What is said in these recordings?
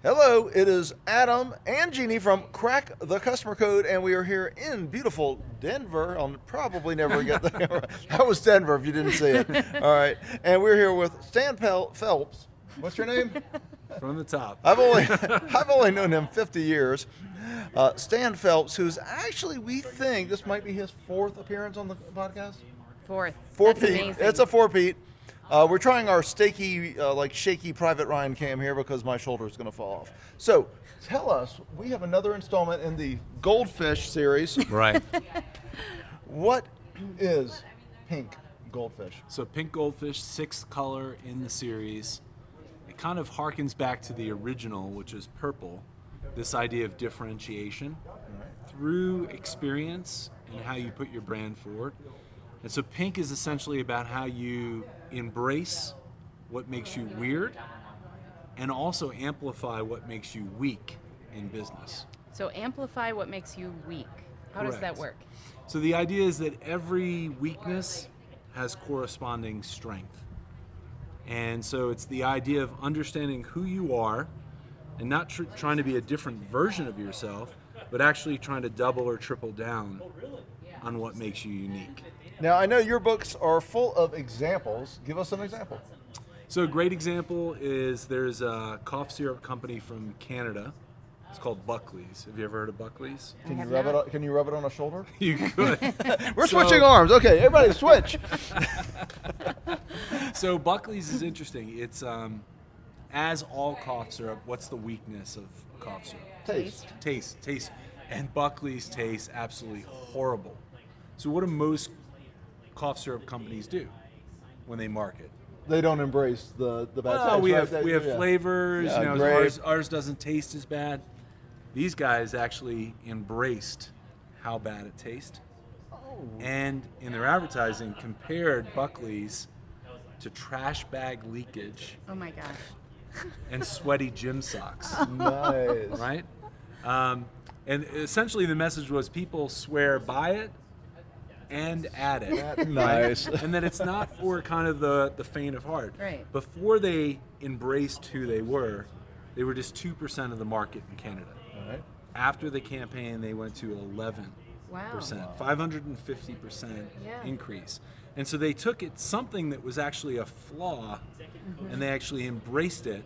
Hello, it is Adam and Jeannie from Crack the Customer Code, and we are here in beautiful Denver. I'll probably never get there. That was Denver if you didn't see it. All right, and we're here with Stan Phelps. What's your name? From the top. I've only known him 50 years. Stan Phelps, who's actually, we think this might be his fourth appearance on the podcast. Fourth. Four-peat. That's amazing. It's a four-peat. We're trying our shaky Private Ryan cam here because my shoulder is going to fall off. So, tell us, we have another installment in the Goldfish series. Right. What is Pink Goldfish? So Pink Goldfish, sixth color in the series. It kind of harkens back to the original, which is purple. This idea of differentiation through experience and how you put your brand forward. And so pink is essentially about how you embrace what makes you weird and also amplify what makes you weak in business. So amplify what makes you weak. How does that Correct. work? So the idea is that every weakness has corresponding strength. And so it's the idea of understanding who you are and not trying to be a different version of yourself, but actually trying to double or triple down on what makes you unique. Now, I know your books are full of examples. Give us an example. So a great example is there's a cough syrup company from Canada. It's called Buckley's. Have you ever heard of Buckley's? Can you have rub it? not. Can you rub it on a shoulder? You could. We're So- switching arms. Okay, everybody switch. So Buckley's is interesting. It's as all cough syrup, what's the weakness of cough syrup? Taste. Taste. And Buckley's tastes absolutely horrible. So what do most cough syrup companies do when they market? They don't embrace the bad Well, taste. we right? have we have Yeah. flavors. Yeah, you know, grape. ours doesn't taste as bad. These guys actually embraced how bad it tastes, and in their advertising compared Buckley's to trash bag leakage Oh my gosh. and sweaty gym socks. Nice. Right? And essentially the message was people swear by it and at it. Nice. And that it's not for kind of the faint of heart. Right. Before they embraced who they were just 2% of the market in Canada. All right. After the campaign, they went to 11%, Wow. 550% Yeah. increase. And so they took it, something that was actually a flaw, and they actually embraced it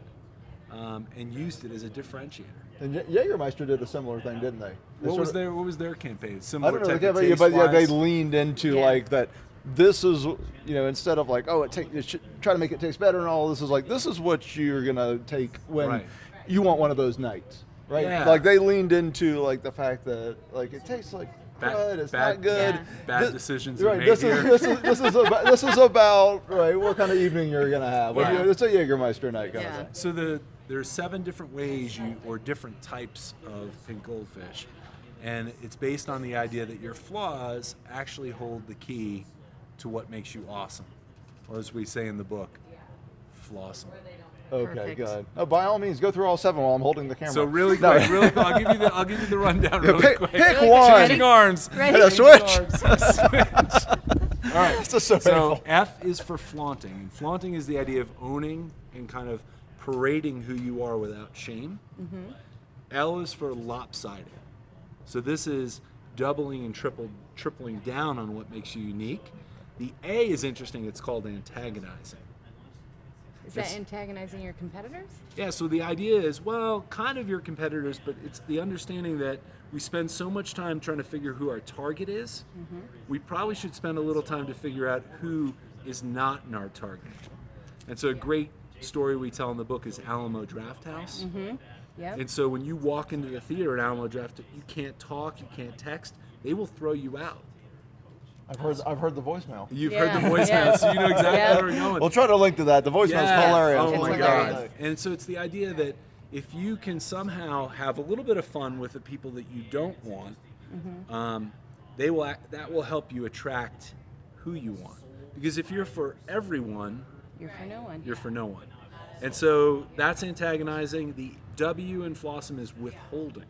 and used it as a differentiator. And Jägermeister did a similar thing, didn't they? What was their campaign? I Similar don't know, type of but yeah, they taste-wise? leaned into Yeah. like that. This is, instead of like, oh, it should try to make it taste better and all. This is like, this is what you're gonna take when Right. you want one of those nights, right? Yeah. Like they leaned into like the fact that like it tastes like crud. It's not good. Yeah. Bad Thi- decisions were Right. made This here. is about right what kind of evening you're gonna have. Like, Yeah. it's a Jägermeister night kind Yeah. of thing. So there's 7 different ways or different types of pink goldfish, and it's based on the idea that your flaws actually hold the key to what makes you awesome, or as we say in the book, flawsome. Okay, Perfect. good. Oh, by all means, go through all 7 while I'm holding the camera. So really No. quick, I'll give you the rundown Yeah, really pick, quick. pick Really one. Changing arms. Ready? Yeah, switch. All right. This is so So painful. F is for flaunting, and flaunting is the idea of owning and kind of parading who you are without shame. L is for lopsided. So this is doubling and tripling down on what makes you unique. The A is interesting. It's called antagonizing. Is that It's- antagonizing your competitors? Yeah, so the idea is, well, kind of your competitors, but it's the understanding that we spend so much time trying to figure who our target is. We probably should spend a little time to figure out who is not in our target. And so a great story we tell in the book is Alamo Drafthouse. Yep. And so when you walk into the theater at Alamo Draft, you can't talk, you can't text, they will throw you out. I've heard the voicemail. You've Yeah, heard the voicemail, yeah. so you know exactly Yeah. where we're going. We'll try to link to that. The voicemail's Yes. hilarious. Oh It's my hilarious. God. And so it's the idea that if you can somehow have a little bit of fun with the people that you don't want, that will help you attract who you want. Because if you're for everyone, You're for no one. you're for no one. And so that's antagonizing. The W in Flossom is withholding.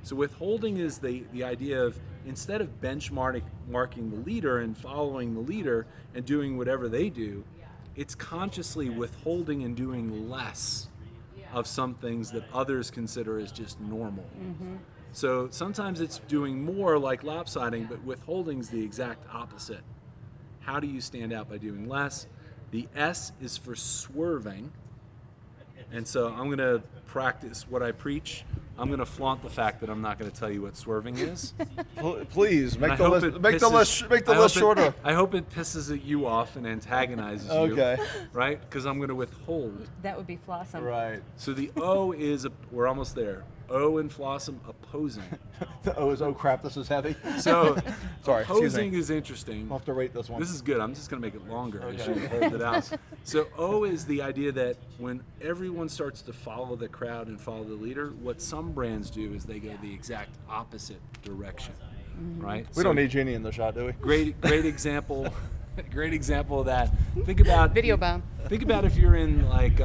So withholding is the idea of instead of benchmarking the leader and following the leader and doing whatever they do, it's consciously withholding and doing less of some things that others consider as just normal. So sometimes it's doing more like lopsiding, but withholding's the exact opposite. How do you stand out by doing less? The S is for swerving. And so I'm going to practice what I preach. I'm going to flaunt the fact that I'm not going to tell you what swerving is. Please make I the hope list. it Make the pisses- list. Make the I list hope it- shorter. I hope it pisses you off and antagonizes you. Okay. Right? Because I'm going to withhold. That would be Flossom. Right. So the O is, we're almost there. O and Flossom, opposing. The O is, oh crap, this is heavy. So Sorry, excuse opposing me. is interesting. I'll have to rate this one. This is good. I'm just going to make it longer as Okay. you hold it out. So O is the idea that when everyone starts to follow the crowd and follow the leader, what some brands do is they go the exact opposite direction, right? We don't need Jeannie in the shot, do we? Great example. Great example of that. Think about Video bomb. Think about if you're in like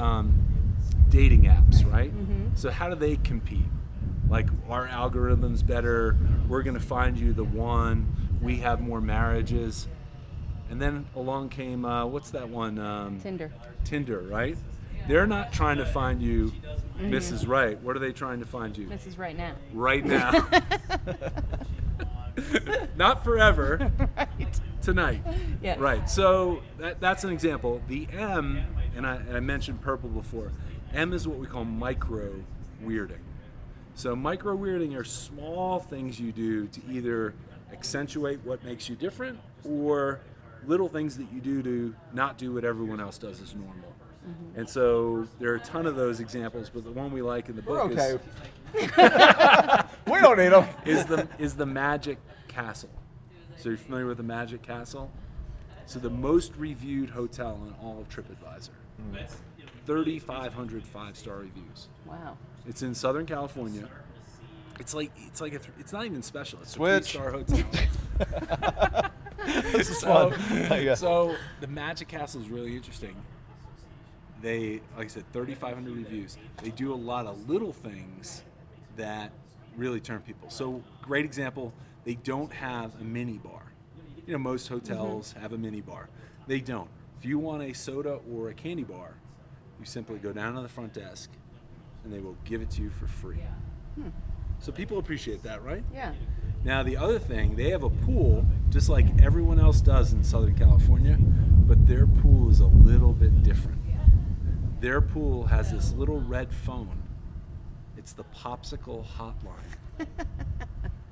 dating apps, right? So how do they compete? Like, our algorithm's better. We're going to find you the one. We have more marriages. And then along came, what's that one? Tinder. Tinder, right? They're not trying to find you Mrs. Right. What are they trying to find you? This is right now. Right now. Not forever. Right. Tonight. Yes. Right. So that's an example. The M, and I mentioned purple before. M is what we call micro weirding. So micro weirding are small things you do to either accentuate what makes you different, or little things that you do to not do what everyone else does as normal. And so there are a ton of those examples, but the one we like in the We're book okay. We don't need them. is the Magic Castle. So you're familiar with the Magic Castle? So the most reviewed hotel in all of TripAdvisor. 3,500 5-star reviews. Wow. It's in Southern California. It's it's not even special. It's Switch. a 3-star hotel. This is fun. Yeah. So the Magic Castle is really interesting. They, like I said, 3,500 reviews. They do a lot of little things that really turn people. So great example, they don't have a mini bar. You know, most hotels have a mini bar. They don't. If you want a soda or a candy bar, you simply go down to the front desk and they will give it to you for free. So people appreciate that, right? Yeah. Now the other thing, they have a pool just like everyone else does in Southern California, but their pool is a little bit different. Their pool has this little red phone. It's the popsicle hotline.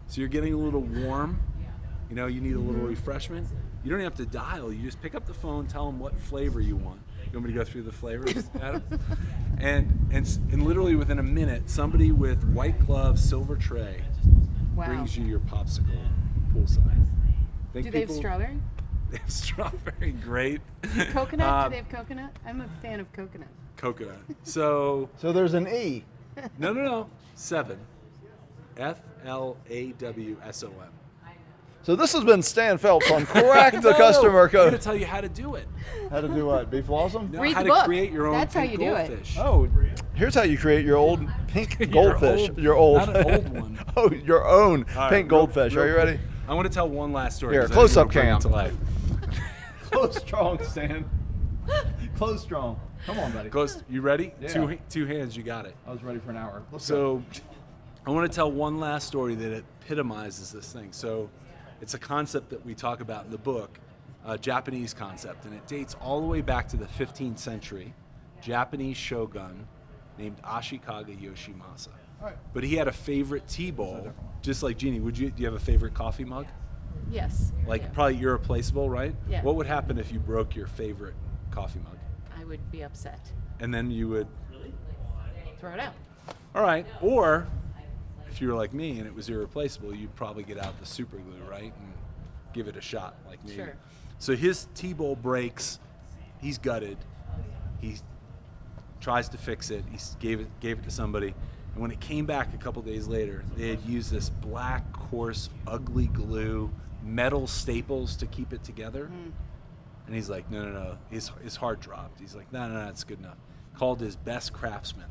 So you're getting a little warm, you know, you need a little refreshment. You don't have to dial, you just pick up the phone, tell them what flavor you want. You want me to go through the flavors, Adam? And literally within a minute, somebody with white gloves, silver tray, Wow. brings you your popsicle poolside. Do they have strawberry? They have strawberry, great. Coconut? Do they have coconut? I'm a fan of coconut. Coconut. So, So there's an E. no. 7. FLAWSOM. So this has been Stan Phelps on Crack the No, Customer I'm going to Code. tell you how to do it. How to do what? Beef Blossom? No, Read how the to book. create your own That's how Pink you do it. Goldfish. Oh, here's how you create your old pink Your goldfish. old- Your old. not an old one. Oh, your own All right, pink real- goldfish. real Are you quick. ready? I want to tell one last story. Here, 'cause I close think up it'll bring it cam. to life. Close strong, Stan. Close strong. Come on, buddy. Close. You ready? Yeah. Two hands. You got it. I was ready for an hour. Let's go. So, I want to tell one last story that epitomizes this thing. So, it's a concept that we talk about in the book, a Japanese concept, and it dates all the way back to the 15th century. Japanese shogun named Ashikaga Yoshimasa. All right. But he had a favorite tea bowl, just like Jeannie. Do you have a favorite coffee mug? Yes. Like Yeah. probably irreplaceable, right? Yeah. What would happen if you broke your favorite coffee mug? I would be upset. And then you would, Throw it out. all right. Or if you were like me and it was irreplaceable, you'd probably get out the super glue, right? And give it a shot like me. Sure. So his tea bowl breaks. He's gutted. He tries to fix it. He gave it to somebody. And when it came back a couple days later, they had used this black, coarse, ugly glue, metal staples to keep it together. And he's like, no. His heart dropped. He's like, no, it's good enough. Called his best craftsman.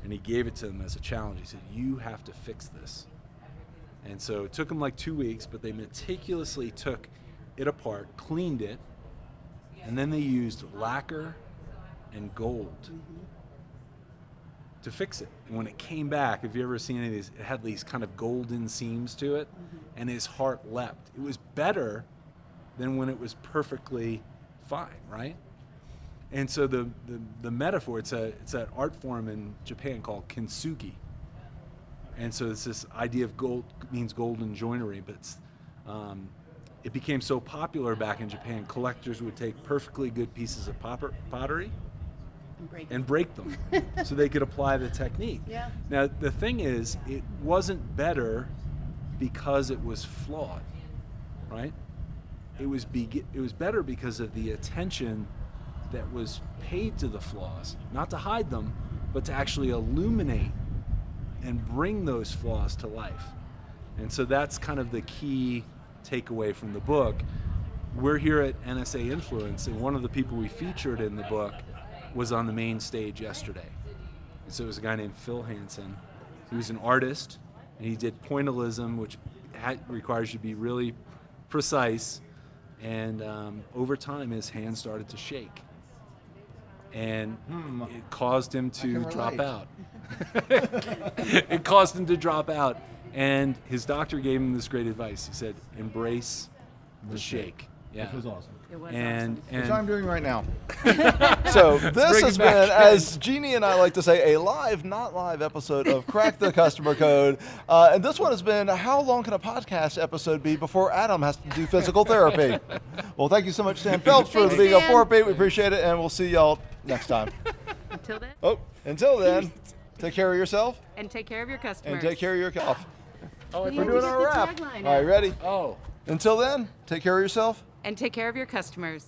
And he gave it to them as a challenge. He said, you have to fix this. And so it took them like 2 weeks, but they meticulously took it apart, cleaned it, and then they used lacquer and gold to fix it. And when it came back, if you ever seen any of these, it had these kind of golden seams to it, and his heart leapt. It was better than when it was perfectly fine, right? And so the metaphor, it's that art form in Japan called Kensuke. And so it's this idea of gold, means golden joinery, but it became so popular back in Japan, collectors would take perfectly good pieces of pottery and break them so they could apply the technique. Yeah. Now, the thing is, it wasn't better because it was flawed, right? It was better because of the attention that was paid to the flaws, not to hide them, but to actually illuminate and bring those flaws to life. And so that's kind of the key takeaway from the book. We're here at NSA Influence, and one of the people we featured in the book was on the main stage yesterday. And so it was a guy named Phil Hansen. He was an artist, and he did pointillism, which requires you to be really precise. And over time, his hand started to shake. And it caused him to drop out. It caused him to drop out. And his doctor gave him this great advice. He said, embrace the shake. Yeah. Which was awesome. It was And, awesome. Which and I'm doing right now. So this bring has it back been, as Jeannie and I like to say, a live, not live episode of Crack the Customer Code. And this one has been, how long can a podcast episode be before Adam has to do physical therapy? Well, thank you so much, Stan Phelps, for Thanks, being a Stan. forbeat. We appreciate it, and we'll see y'all next time. Until then, Oh, until then, take care of yourself and take care of your customers. and take care of your cough. oh, I We We're need doing to our get the wrap. tagline All right, out. ready? oh. Until then, take care of yourself. And take care of your customers.